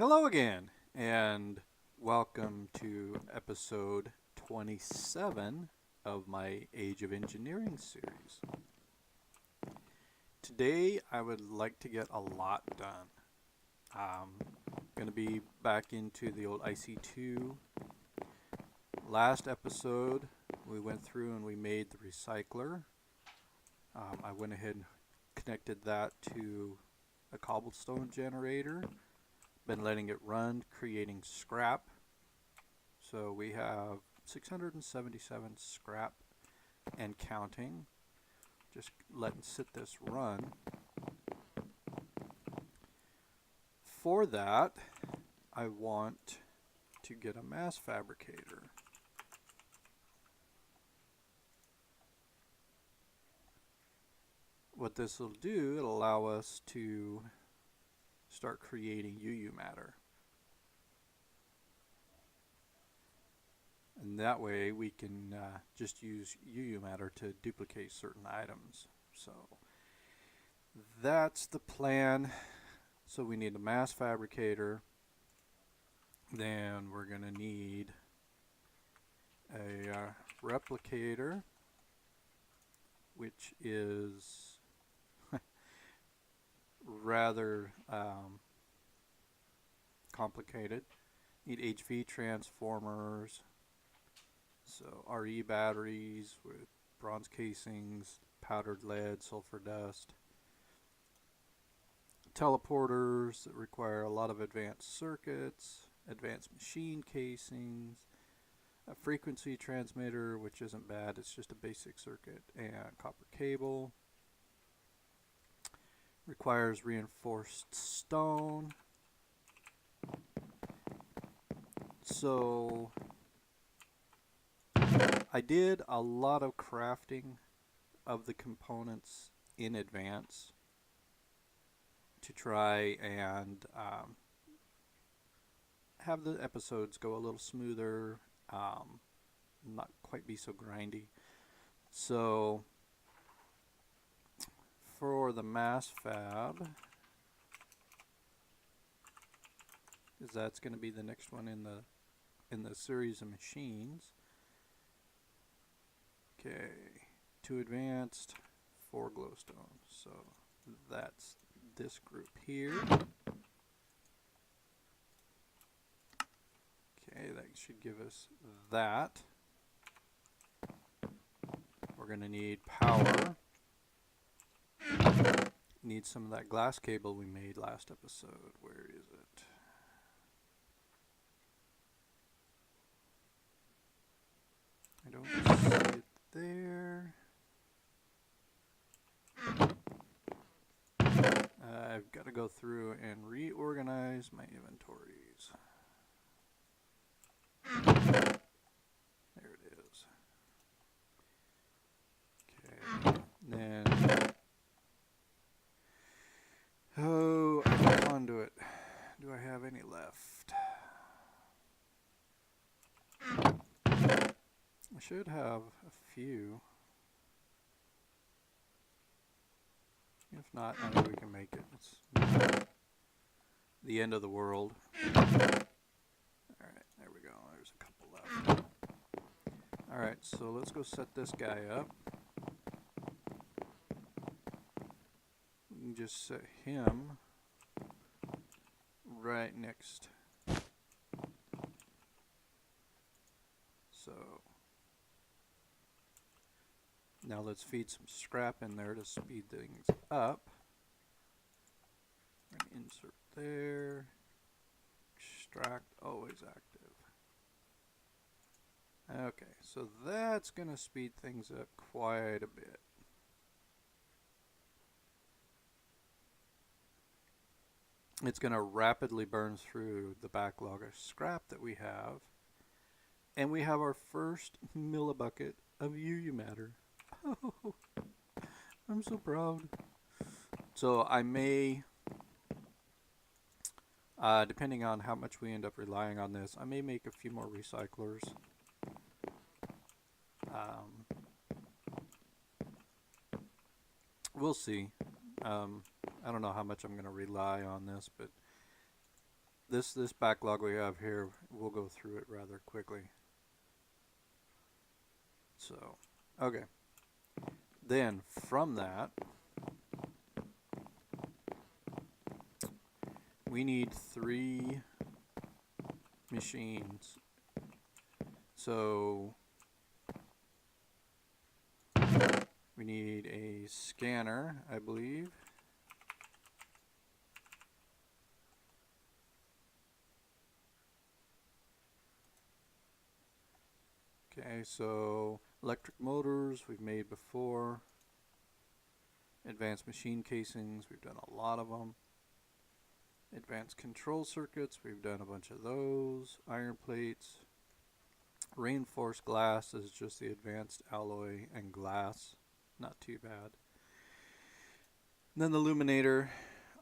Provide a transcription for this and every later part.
Hello again, and welcome to episode 27 of my Age of Engineering series. Today, I would like to get a lot done. Going to be back into the old IC2. Last episode, we went through and we made the recycler. I went ahead and connected that to a cobblestone generator. Been letting it run, creating scrap. So we have 677 scrap and counting. Just letting this run. For that, I want to get a mass fabricator. What this will do, it'll allow us to start creating UU matter. And that way we can just use UU matter to duplicate certain items. So that's the plan. So we need a mass fabricator. Then we're going to need a replicator, which is rather complicated. Need HV transformers, so RE batteries with bronze casings, powdered lead, sulfur dust, teleporters that require a lot of advanced circuits, advanced machine casings, a frequency transmitter, which isn't bad, it's just a basic circuit, and copper cable. Requires reinforced stone. So I did a lot of crafting of the components in advance to try and have the episodes go a little smoother, not quite be so grindy. So for the mass fab, because that's going to be the next one in the series of machines. Okay, 2 advanced, 4 glowstone. So that's this group here. Okay, that should give us that. We're going to need power. Need some of that glass cable we made last episode. Where is it? I don't see it there. I've got to go through and reorganize my inventories. There it is. Okay, then conduit. Do I have any left? I should have a few. If not, maybe we can make it. It's not the end of the world. Alright, there we go. There's a couple left. Alright, so let's go set this guy up. We can just set him right next. So now let's feed some scrap in there to speed things up. And insert there. Extract, always active. Okay, so that's going to speed things up quite a bit. It's going to rapidly burn through the backlog of scrap that we have. And we have our first millibucket of UU matter. Oh, I'm so proud. So I may, depending on how much we end up relying on this, I may make a few more recyclers. We'll see. I don't know how much I'm going to rely on this, but this backlog we have here, we'll go through it rather quickly. So, okay. Then from that, we need 3 machines. So we need a scanner, I believe. Okay, so electric motors we've made before. Advanced machine casings, we've done a lot of them. Advanced control circuits, we've done a bunch of those. Iron plates. Reinforced glass is just the advanced alloy and glass. Not too bad. And then the illuminator,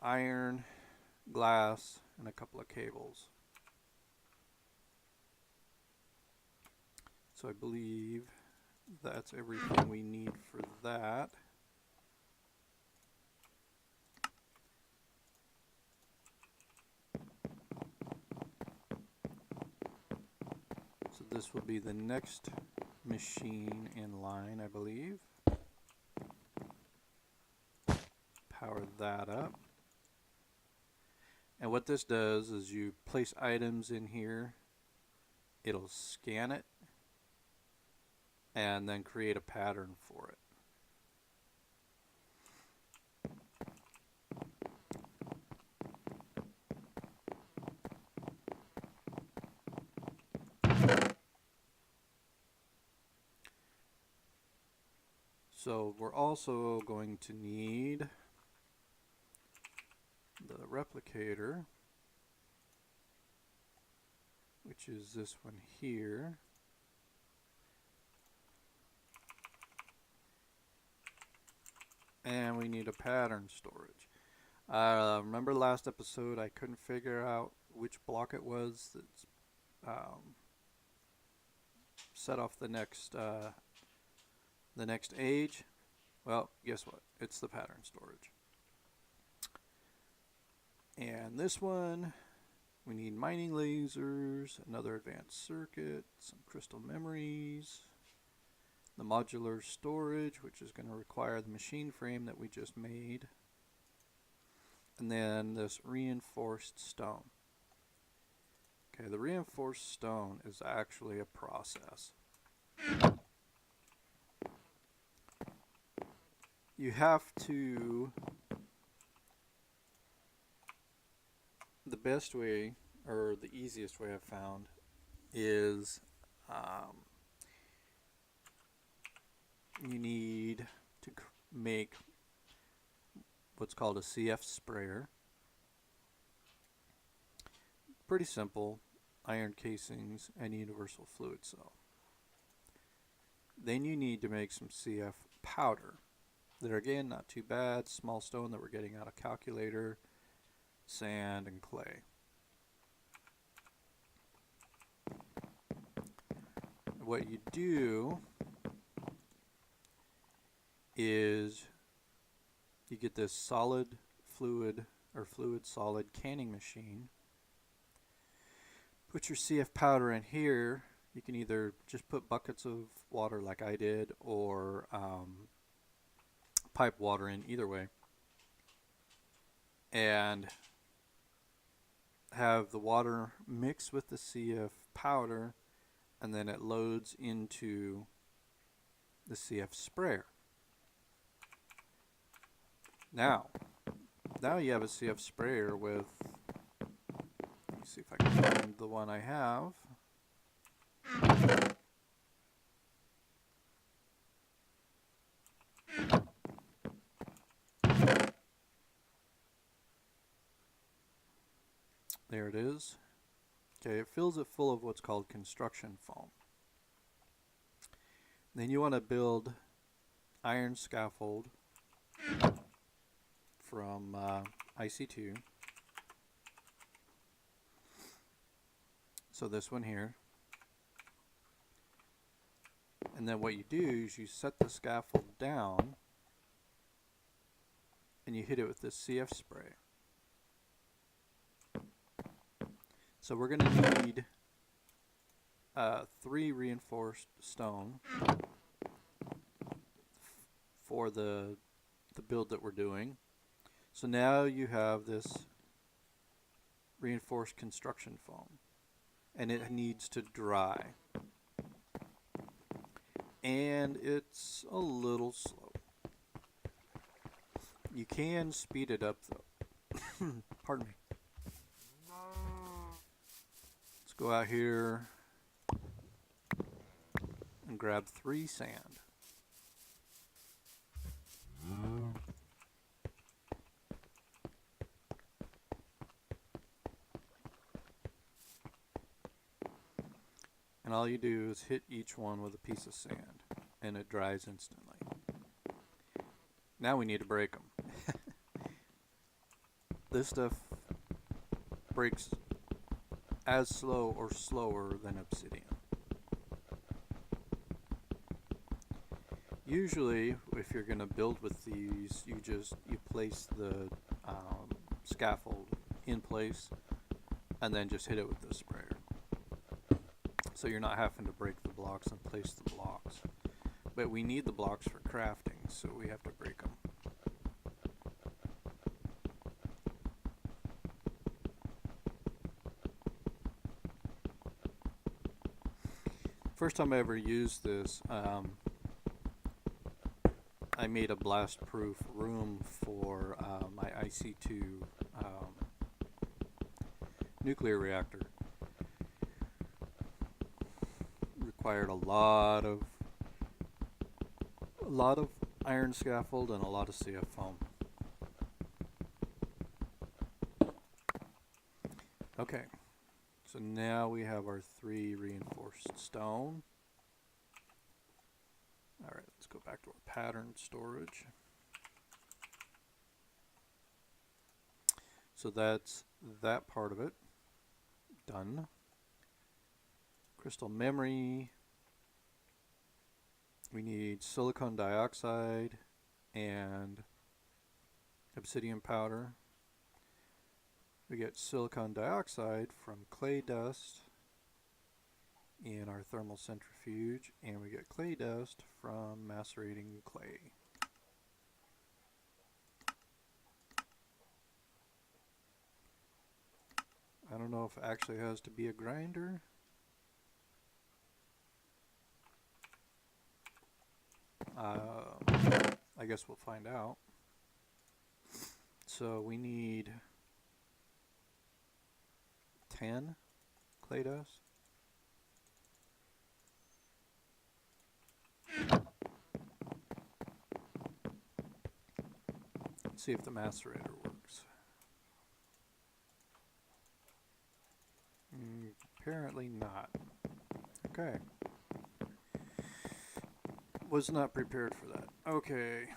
iron, glass, and a couple of cables. So I believe that's everything we need for that. So this will be the next machine in line, I believe. Power that up. And what this does is you place items in here, it'll scan it, and then create a pattern for it. So we're also going to need the replicator, which is this one here. And we need a pattern storage. Remember last episode I couldn't figure out which block it was that's set off the next age. Well, guess what? It's the pattern storage. And this one, we need mining lasers, another advanced circuit, some crystal memories, the modular storage, which is going to require the machine frame that we just made, and then this reinforced stone. Okay, the reinforced stone is actually a process. You have to, the best way, or the easiest way I've found, is you need to make what's called a CF sprayer. Pretty simple, iron casings and universal fluid cell. Then you need to make some CF powder. They're again not too bad, small stone that we're getting out of calculator, sand and clay. What you do is you get this solid fluid or fluid solid canning machine. Put your CF powder in here. You can either just put buckets of water like I did, or pipe water in, either way, and have the water mix with the CF powder, and then it loads into the CF sprayer. Now you have a CF sprayer with, let me see if I can find the one I have. There it is. Okay, it fills it full of what's called construction foam. Then you want to build iron scaffold from IC2. So this one here. And then what you do is you set the scaffold down and you hit it with this CF spray. So we're going to need 3 reinforced stone for the build that we're doing. So now you have this reinforced construction foam, and it needs to dry. And it's a little slow. You can speed it up though. Pardon me. Let's go out here and grab 3 sand. And all you do is hit each one with a piece of sand, and it dries instantly. Now we need to break them. This stuff breaks as slow or slower than obsidian. Usually, if you're going to build with these, you place the scaffold in place and then just hit it with the sprayer. So you're not having to break the blocks and place the blocks. But we need the blocks for crafting, so we have to break them. First time I ever used this, I made a blast-proof room for my IC2 nuclear reactor. Required a lot of iron scaffold and a lot of CF foam. Okay, so now we have our 3 reinforced stone. Alright, let's go back to our pattern storage. So that's that part of it done. Crystal memory. We need silicon dioxide and obsidian powder. We get silicon dioxide from clay dust in our thermal centrifuge, and we get clay dust from macerating clay. I don't know if it actually has to be a grinder. I guess we'll find out. So we need 10 clay dust. Let's see if the macerator works. Apparently not. Okay. Was not prepared for that. Okay.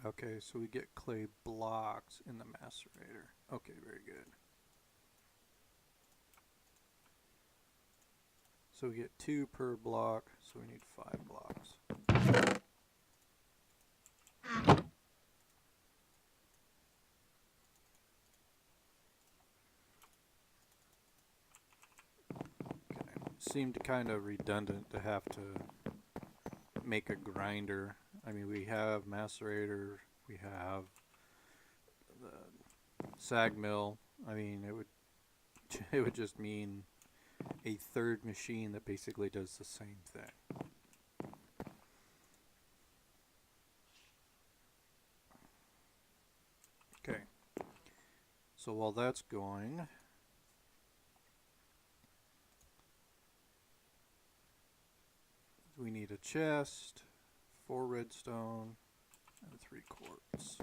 Okay, so we get clay blocks in the macerator. Okay, very good. So we get 2 per block, so we need 5 blocks. Seemed kind of redundant to have to make a grinder. I mean, we have macerator, we have the sag mill. I mean, it would just mean a third machine that basically does the same thing. Okay. So while that's going, we need a chest, 4 redstone, and 3 quartz.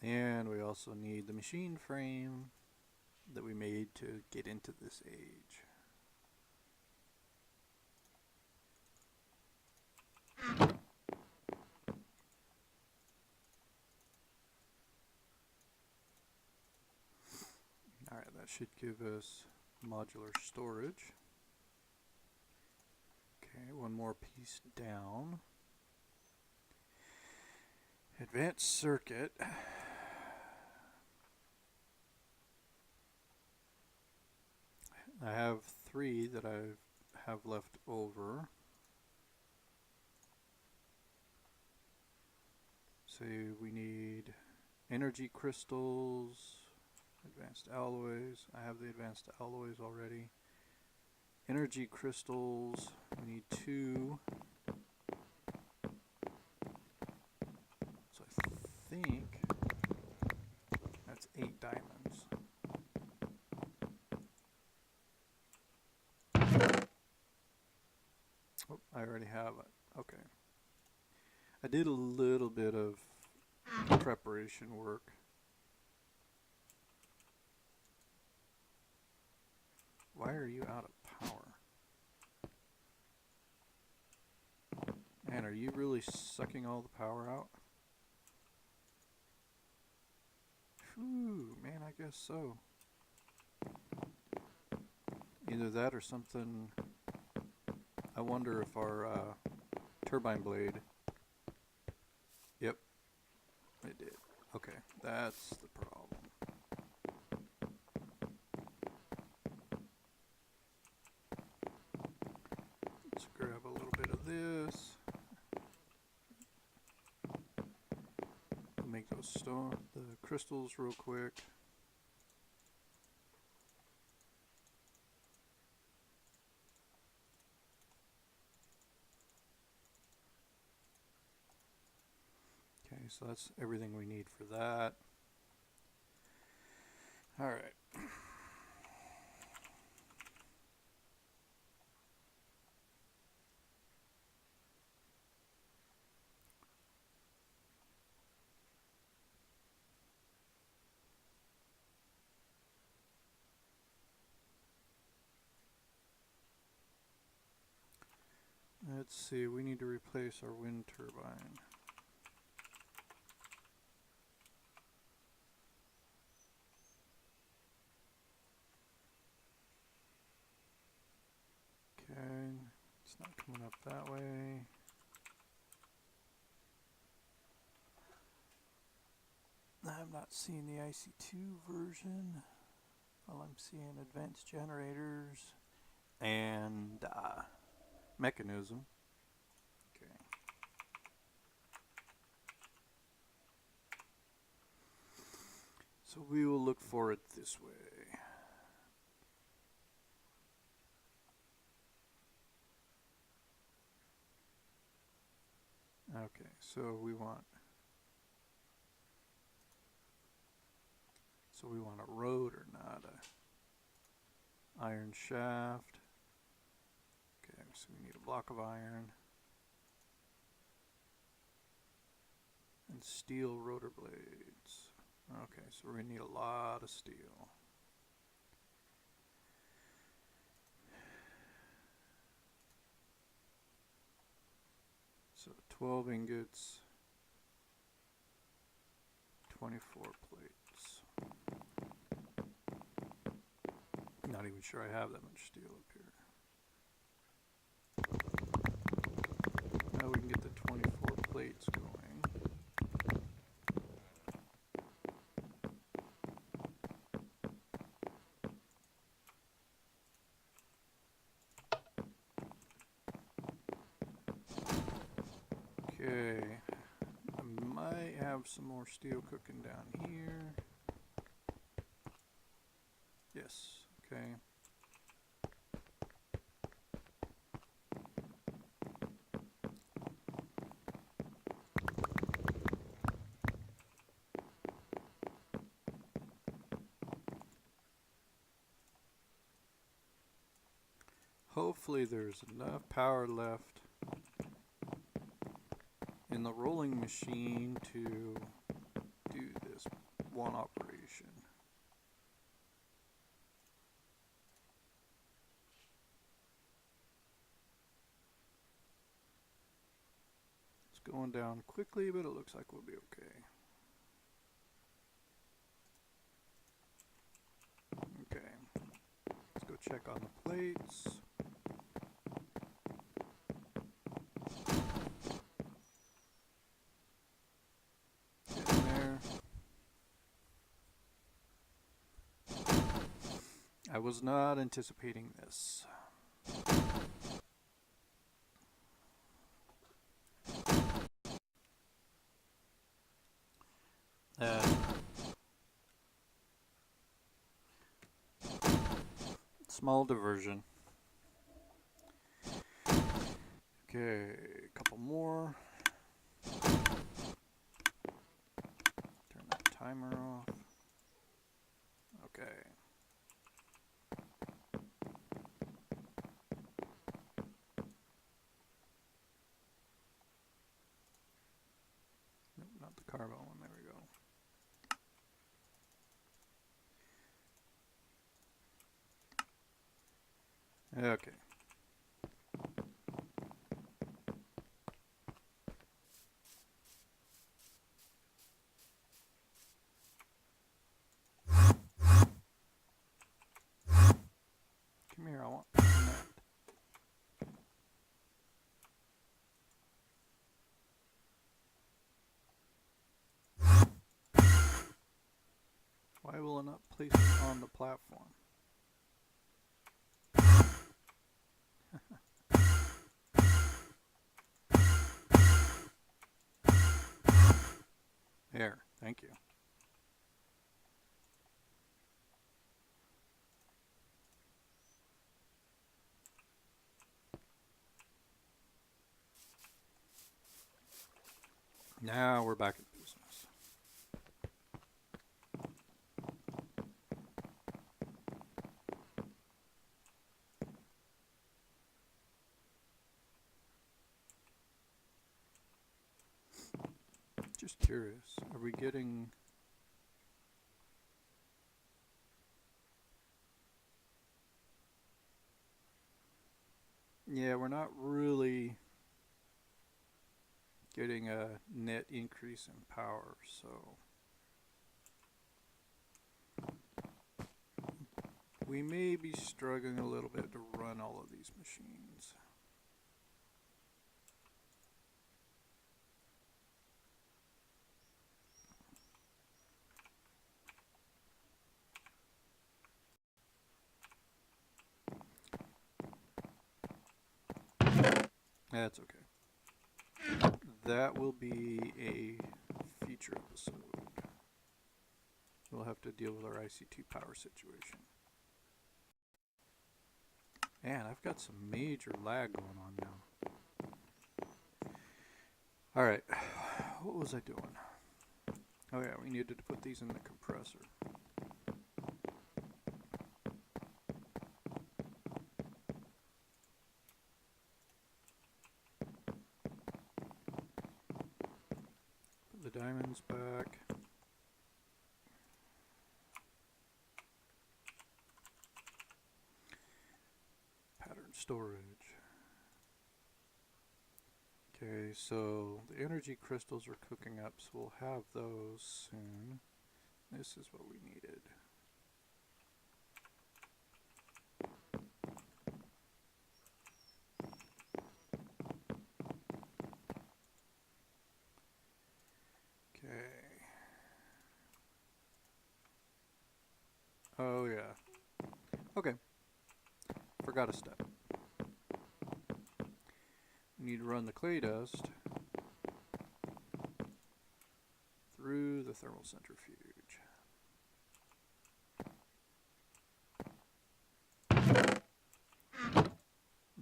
And we also need the machine frame that we made to get into this age. that should give us modular storage. Okay, one more piece down. Advanced circuit. I have 3 that I have left over. So we need energy crystals, advanced alloys. I have the advanced alloys already. Energy crystals, we need 2. So I think that's 8 diamonds. Oh, I already have it. Okay. I did a little bit of preparation work. Why are you out of power? Man, are you really sucking all the power out? Phew, man, I guess so. Either that or something. I wonder if our turbine blade. Yep, it did. Okay, that's the problem. Let's grab a little bit of this. Make those the crystals real quick. Okay, so that's everything we need for that. All right. Let's see, we need to replace our wind turbine. Okay, it's not coming up that way. I'm not seeing the IC2 version. Well, I'm seeing advanced generators and mechanism. Okay. So we will look for it this way. Okay, so we want a rotor, not a iron shaft. Okay, so we need a block of iron and steel rotor blades. Okay, so we need a lot of steel. So 12 ingots, 24 plates. Not even sure I have that much steel up here. Now we can get the 24 plates going. Okay, I might have some more steel cooking down here. Yes, okay. Hopefully there's enough power left in the rolling machine to do this one operation. It's going down quickly, but it looks like we'll be okay. Okay. check on the plates. Get in there. I was not anticipating this. Small diversion. Okay, a couple more. Turn that timer off. Okay. Nope, not the carbon one. There we go. Okay. Come here, I want that. Why will it not place it on the platform? There, thank you. Now we're back in business. Just curious, are we getting... Yeah, we're not really getting a net increase in power, so we may be struggling a little bit to run all of these machines. That's okay. That will be a future episode. We'll have to deal with our IC2 power situation. Man, I've got some major lag going on now. Alright, what was I doing? Oh yeah, we needed to put these in the compressor. Put the diamonds back. Pattern storage. Okay, so the energy crystals are cooking up, so we'll have those soon. This is what we needed. Okay. Oh yeah. Okay. Forgot a step. We need to run the clay dust through the thermal centrifuge.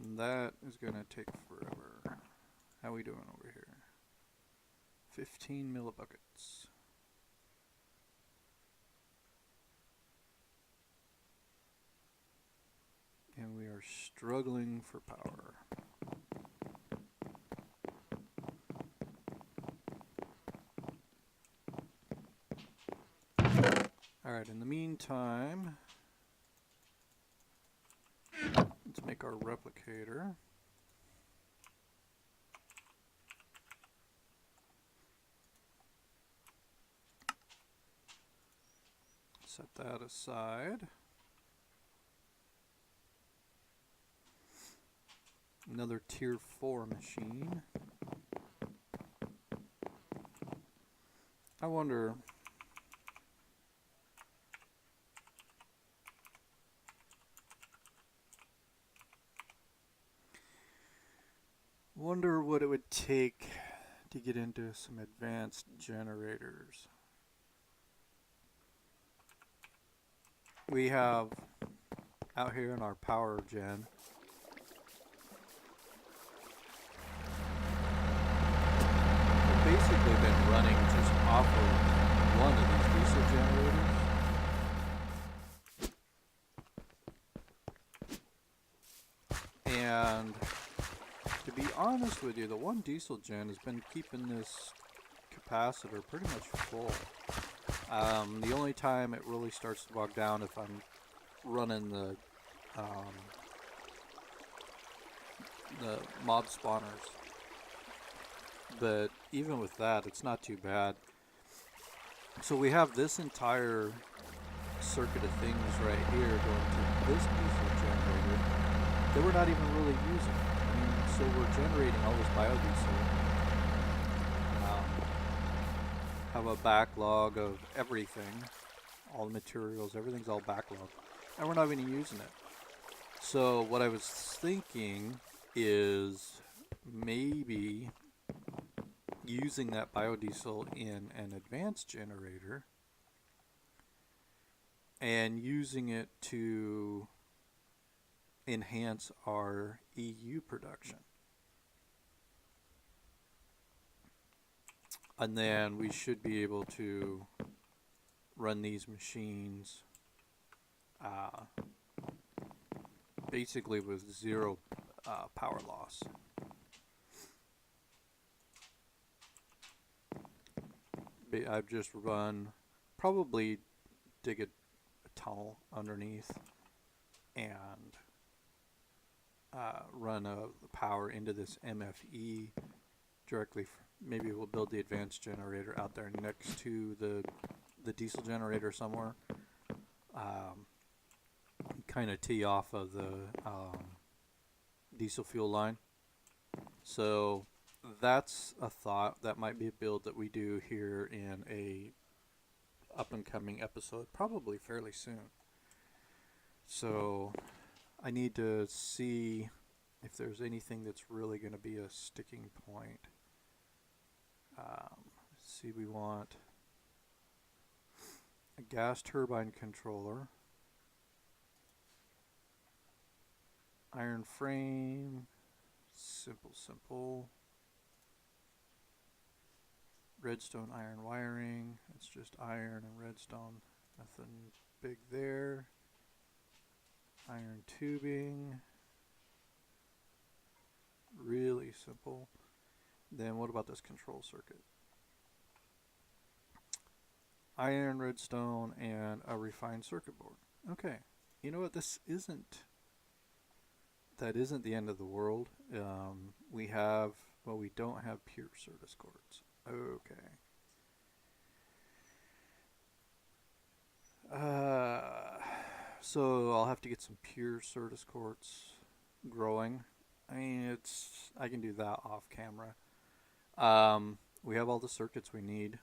And that is going to take forever. How we doing over here? 15 millibuckets. And we are struggling for power. Alright, in the meantime, let's make our replicator. Set that aside. Another tier 4 machine. I wonder... Wonder what it would take to get into some advanced generators. We have out here in our power gen, we've basically been running just off of one of these diesel generators. And to be honest with you, the one diesel gen has been keeping this capacitor pretty much full. The only time it really starts to bog down if I'm running the mod spawners. But even with that, it's not too bad. So we have this entire circuit of things right here going to this diesel generator that we're not even really using. I mean, so we're generating all this biodiesel. Have a backlog of everything, all the materials, everything's all backlogged, and we're not even using it. So what I was thinking is maybe using that biodiesel in an advanced generator and using it to enhance our EU production. And then we should be able to run these machines basically with zero power loss. I've just probably dig a tunnel underneath and run the power into this MFE directly. Maybe we'll build the advanced generator out there next to the diesel generator somewhere. Kind of tee off of the diesel fuel line. So that's a thought. That might be a build that we do here in a up and coming episode, probably fairly soon. So I need to see if there's anything that's really going to be a sticking point. See, we want a gas turbine controller, iron frame, simple, redstone iron wiring, it's just iron and redstone, nothing big there, iron tubing, really simple. Then what about this control circuit? Iron, redstone, and a refined circuit board. Okay, you know what? That isn't the end of the world. We don't have pure Certus quartz. Okay. So I'll have to get some pure Certus quartz growing. I mean, I can do that off camera. We have all the circuits we need.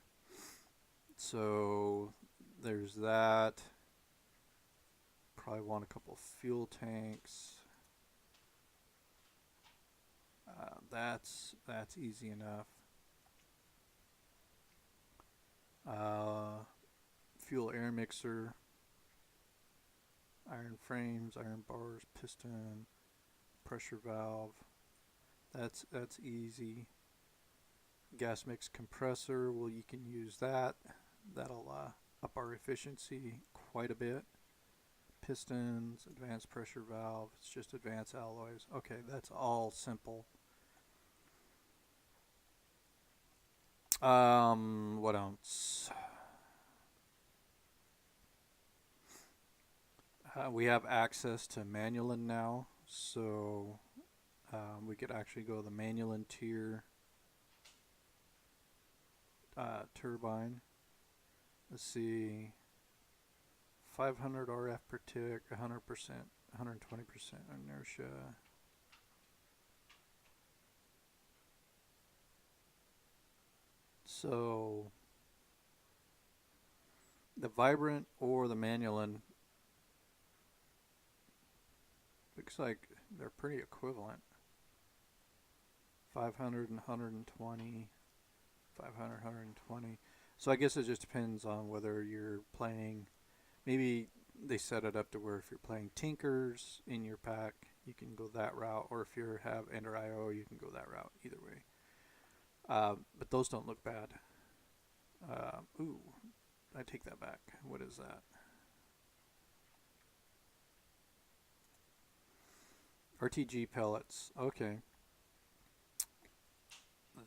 So there's that. Probably want a couple fuel tanks. That's easy enough. Fuel air mixer. Iron frames, iron bars, piston, pressure valve. That's easy. Gas mix compressor. Well, you can use that. That'll up our efficiency quite a bit. Pistons, advanced pressure valve. It's just advanced alloys. Okay, that's all simple. What else? We have access to Manualin now, so we could actually go the Manualin tier turbine. Let's see, 500 RF per tick, 100%, 120% inertia. So the Vibrant or the Manualin looks like they're pretty equivalent. 500 and 120, 500, 120. So I guess it just depends on whether you're playing, maybe they set it up to where if you're playing Tinkers in your pack, you can go that route, or if you have Ender IO, you can go that route. Either way. But those don't look bad. Ooh, I take that back. What is that? RTG pellets. Okay.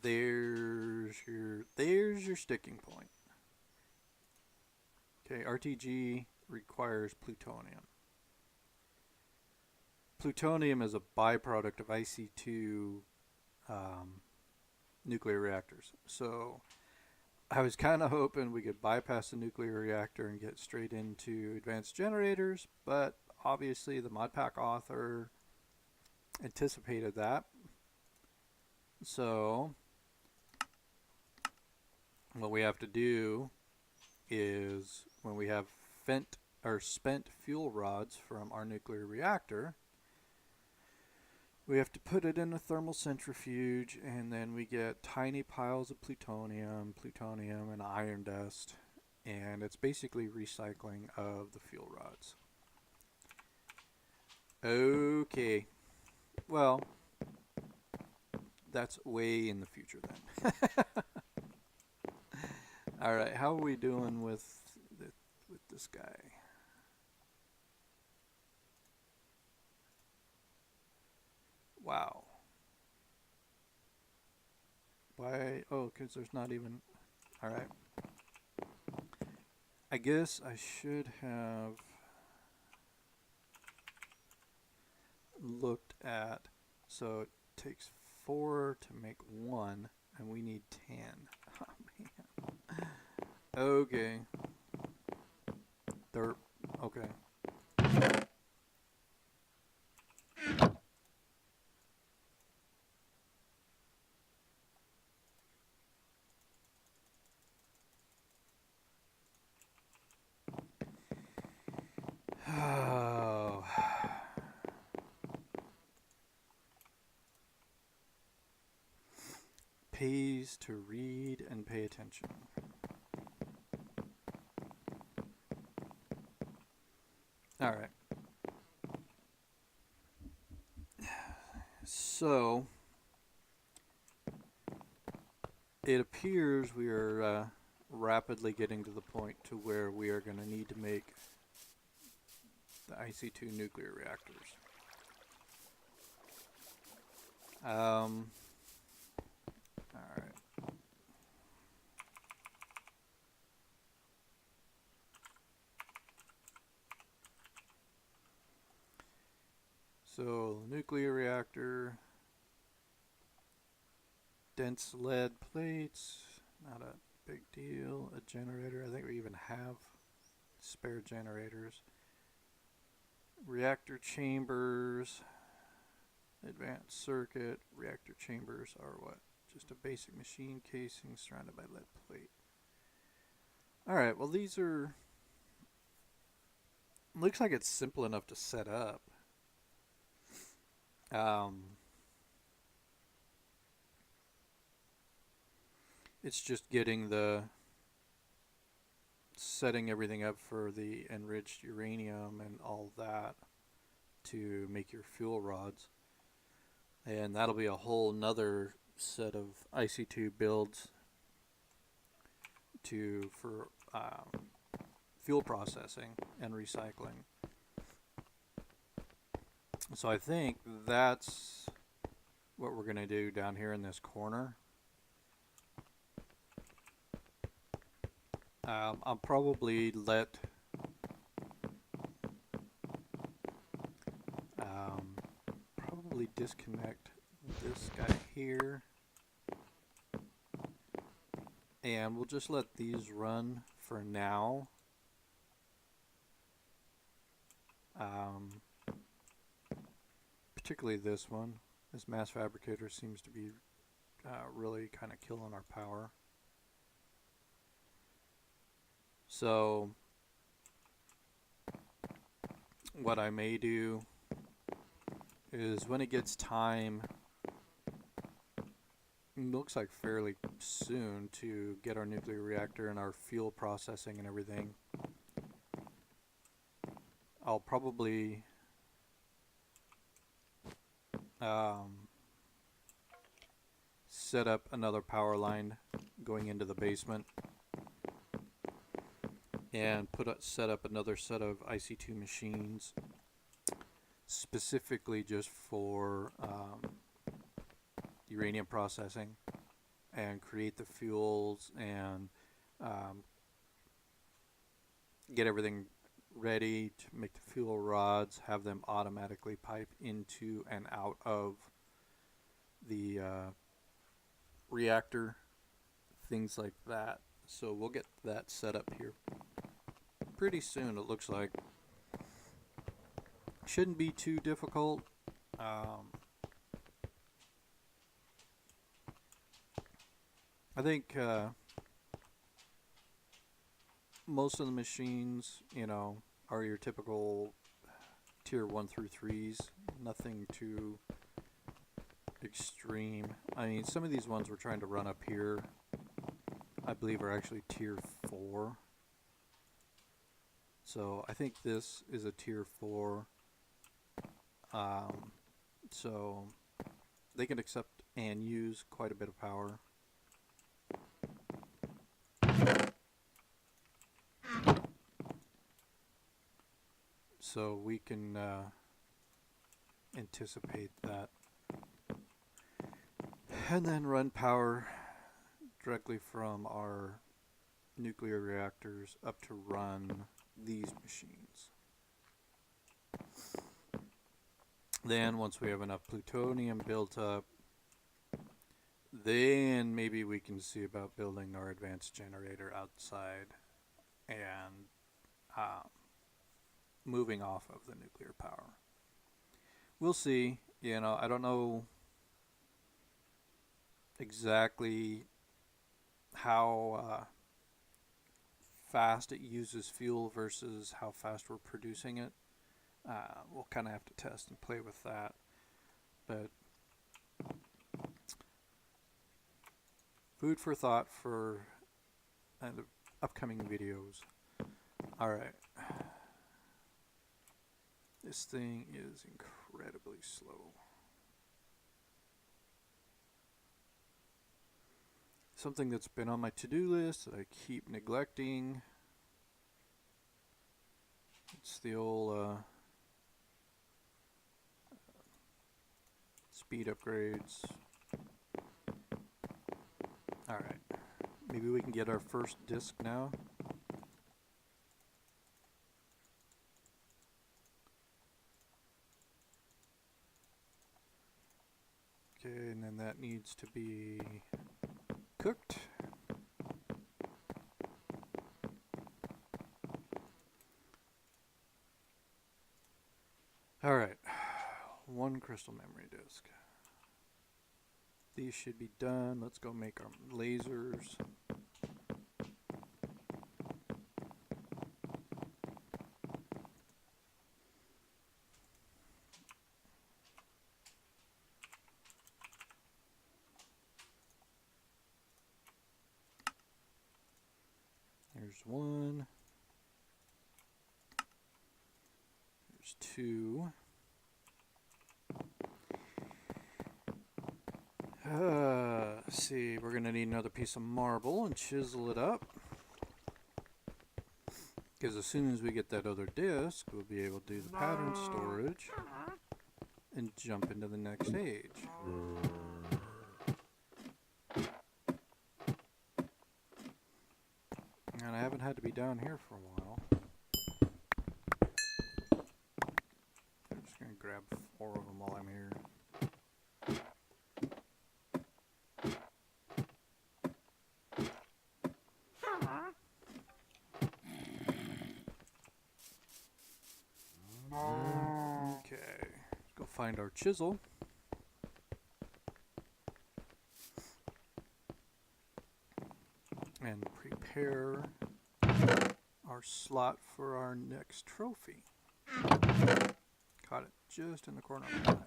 There's your sticking point. Okay, RTG requires plutonium. Plutonium is a byproduct of IC2 nuclear reactors. So I was kind of hoping we could bypass the nuclear reactor and get straight into advanced generators, but obviously the modpack author anticipated that. So what we have to do is when we have spent fuel rods from our nuclear reactor, we have to put it in a thermal centrifuge, and then we get tiny piles of plutonium, and iron dust, and it's basically recycling of the fuel rods. Okay, well, that's way in the future then. All right, how are we doing with this guy? Wow. Why? Oh, because there's not even... Alright. I guess I should have looked at... So it takes 4 to make 1, and we need 10. Oh, man. Okay. Okay. Oh. Pays to read and pay attention. Alright. So, it appears we are rapidly getting to the point to where we are going to need to make the IC2 nuclear reactors. Alright. So, nuclear reactor, dense lead plates, not a big deal. A generator, I think we even have spare generators. Reactor chambers, advanced circuit. Reactor chambers are what? Just a basic machine casing surrounded by lead plate. Alright, well these are... Looks like it's simple enough to set up. It's just getting setting everything up for the enriched uranium and all that to make your fuel rods. And that'll be a whole nother set of IC2 builds for fuel processing and recycling. So I think that's what we're going to do down here in this corner. I'll probably disconnect this guy here, and we'll just let these run for now. Particularly this one. This mass fabricator seems to be really kind of killing our power. So what I may do is when it gets time, it looks like fairly soon, to get our nuclear reactor and our fuel processing and everything, I'll probably set up another power line going into the basement and set up another set of IC2 machines specifically just for uranium processing, and create the fuels and get everything ready to make the fuel rods, have them automatically pipe into and out of the reactor, things like that. So we'll get that set up here pretty soon, it looks like. Shouldn't be too difficult. I think most of the machines, you know, are your typical tier 1 through 3s, nothing too extreme. I mean, some of these ones we're trying to run up here, I believe, are actually tier 4. So I think this is a tier 4. So they can accept and use quite a bit of power. So we can anticipate that. And then run power directly from our nuclear reactors up to run these machines. Then once we have enough plutonium built up, then maybe we can see about building our advanced generator outside and moving off of the nuclear power. We'll see. You know, I don't know exactly how fast it uses fuel versus how fast we're producing it. We'll kind of have to test and play with that. But food for thought for the upcoming videos. Alright. This thing is incredibly slow. Something that's been on my to-do list that I keep neglecting. It's the old speed upgrades. Alright. Maybe we can get our first disc now. Okay, and then that needs to be cooked. Alright, one crystal memory disk. These should be done. Let's go make our lasers. There's one. There's two. Let's see, we're going to need another piece of marble and chisel it up. Because as soon as we get that other disc, we'll be able to do the pattern storage and jump into the next stage. And I haven't had to be down here for a while. I'm just going to grab 4 of them while I'm here. Okay, let's go find our chisel. And prepare our slot for our next trophy. Caught it just in the corner of my eye.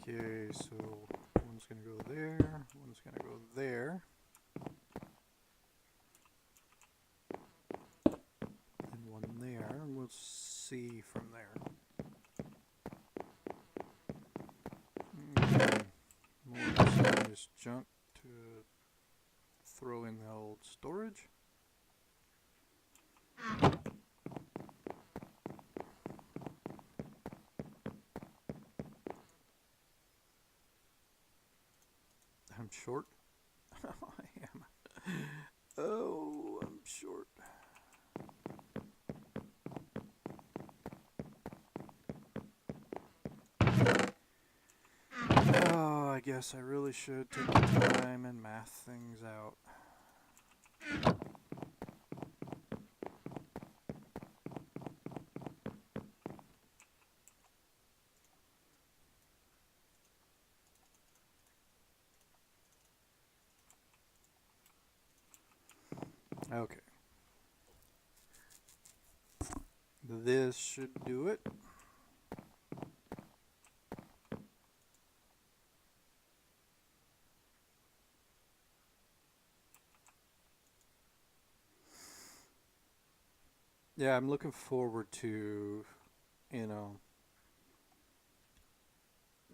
Okay, so one's going to go there, one's going to go there. And one there, and we'll see from there. Okay. More miscellaneous junk to throw in the old storage. I'm short. Oh, I am. Oh, I'm short. Oh, I guess I really should take the time and math things out. Okay. This should do it. Yeah, I'm looking forward to,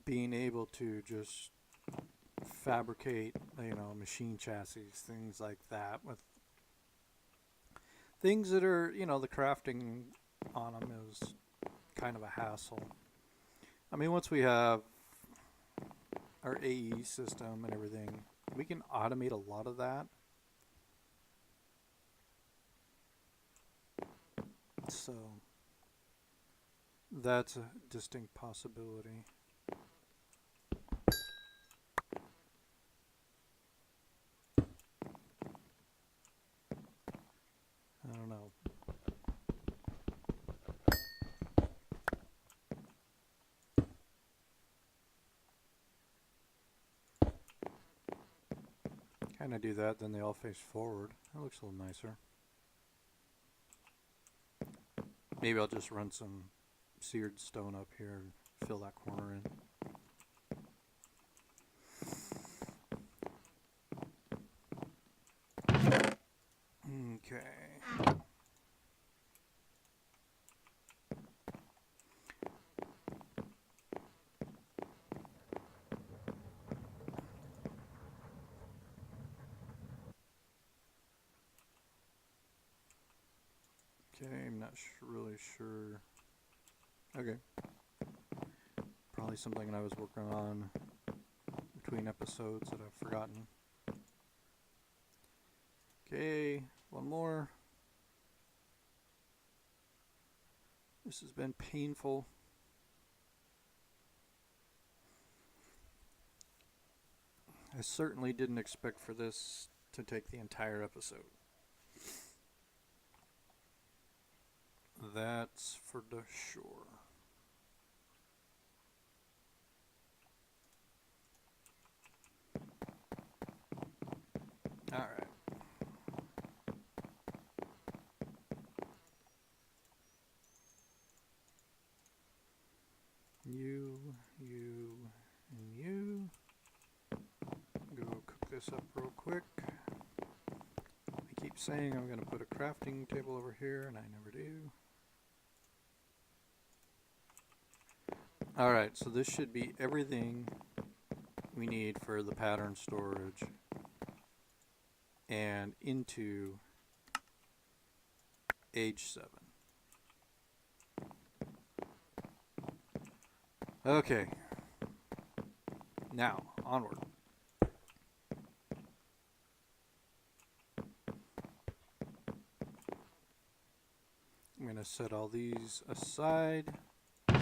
being able to just fabricate, machine chassis, things like that, with things that are, the crafting on them is kind of a hassle. I mean, once we have our AE system and everything, we can automate a lot of that. So that's a distinct possibility. I don't know. Kind of do that, then they all face forward. That looks a little nicer. Maybe I'll just run some seared stone up here and fill that corner in. Okay. Okay, I'm not really sure. Okay. Probably something I was working on between episodes that I've forgotten. Okay, one more. This has been painful. I certainly didn't expect for this to take the entire episode. That's for the sure. Alright. You, and you. Go cook this up real quick. I keep saying I'm going to put a crafting table over here, and I never do. Alright, so this should be everything we need for the pattern storage and into age 7. Okay, now onward. I'm going to set all these aside. I'll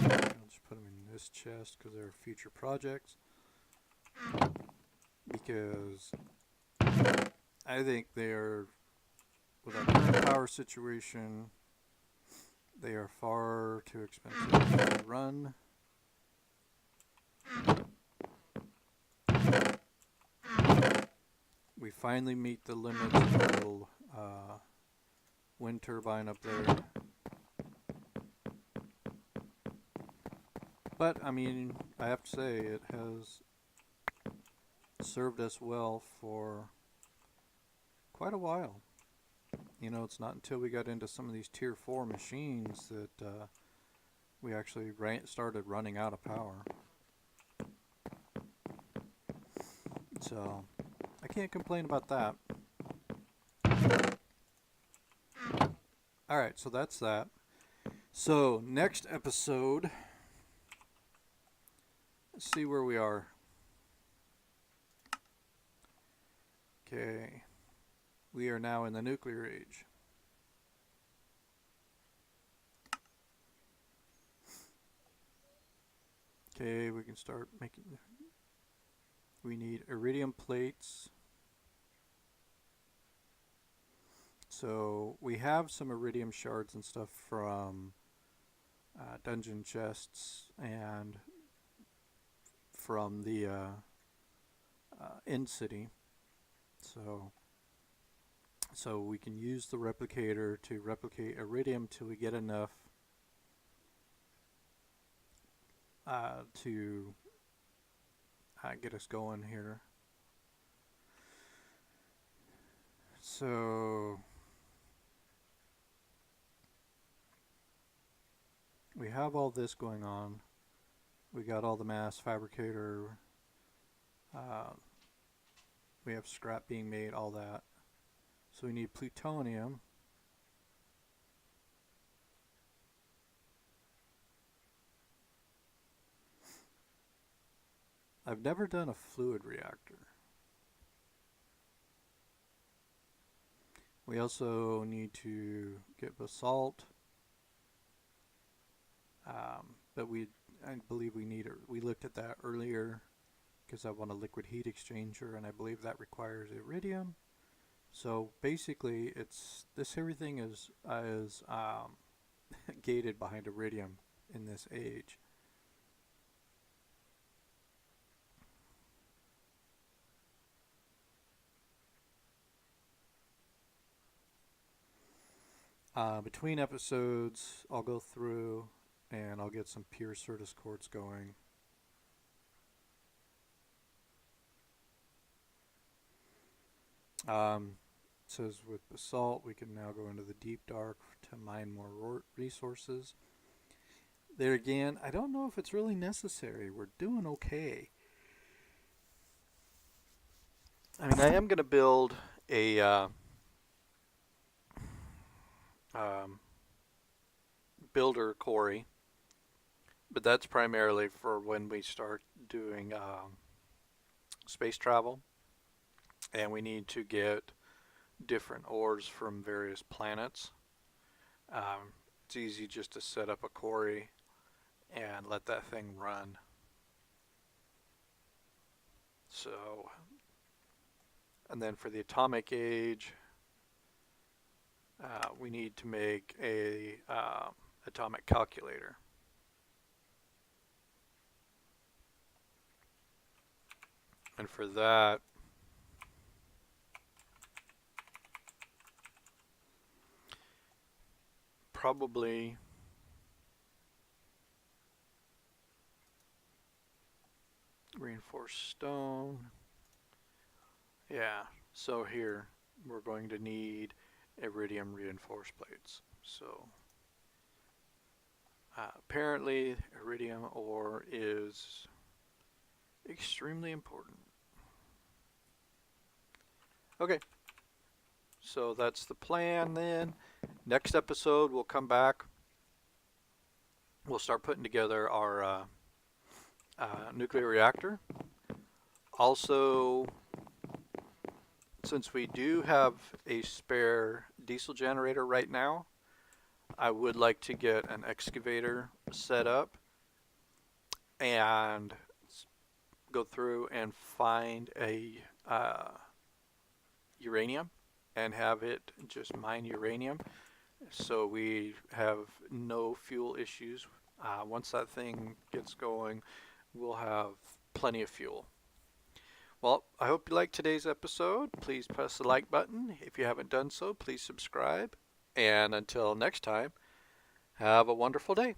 just put them in this chest because they're future projects. Because I think they are, with our current power situation, They are far too expensive to run. We finally meet the limits of the little wind turbine up there. But, I mean, I have to say, it has served us well for quite a while. You know, it's not until we got into some of these tier 4 machines that we actually started running out of power. So, I can't complain about that. Alright, so that's that. So, next episode, let's see where we are. Okay, we are now in the nuclear age. Okay, we can start making. We need iridium plates. So we have some iridium shards and stuff from dungeon chests and from the end city. So we can use the replicator to replicate iridium till we get enough to get us going here. So we have all this going on. We got all the mass fabricator. We have scrap being made, all that. So we need plutonium. I've never done a fluid reactor. We also need to get basalt. But I believe we looked at that earlier because I want a liquid heat exchanger, and I believe that requires iridium. So basically, everything is gated behind iridium in this age. Between episodes, I'll go through and I'll get some pure Certus quartz going. It says with basalt, we can now go into the deep dark to mine more resources. There again, I don't know if it's really necessary. We're doing okay. I mean, I am going to build a builder quarry, but that's primarily for when we start doing space travel, and we need to get different ores from various planets. It's easy just to set up a quarry and let that thing run. So, and then for the atomic age, we need to make a atomic calculator. And for that, probably reinforced stone. Yeah, so here we're going to need iridium reinforced plates. So apparently iridium ore is extremely important. Okay, so that's the plan then. Next episode we'll come back. We'll start putting together our nuclear reactor. Also, since we do have a spare diesel generator right now, I would like to get an excavator set up and go through and find a uranium and have it just mine uranium so we have no fuel issues. Once that thing gets going, we'll have plenty of fuel. Well, I hope you liked today's episode. Please press the like button. If you haven't done so, please subscribe. And until next time, have a wonderful day.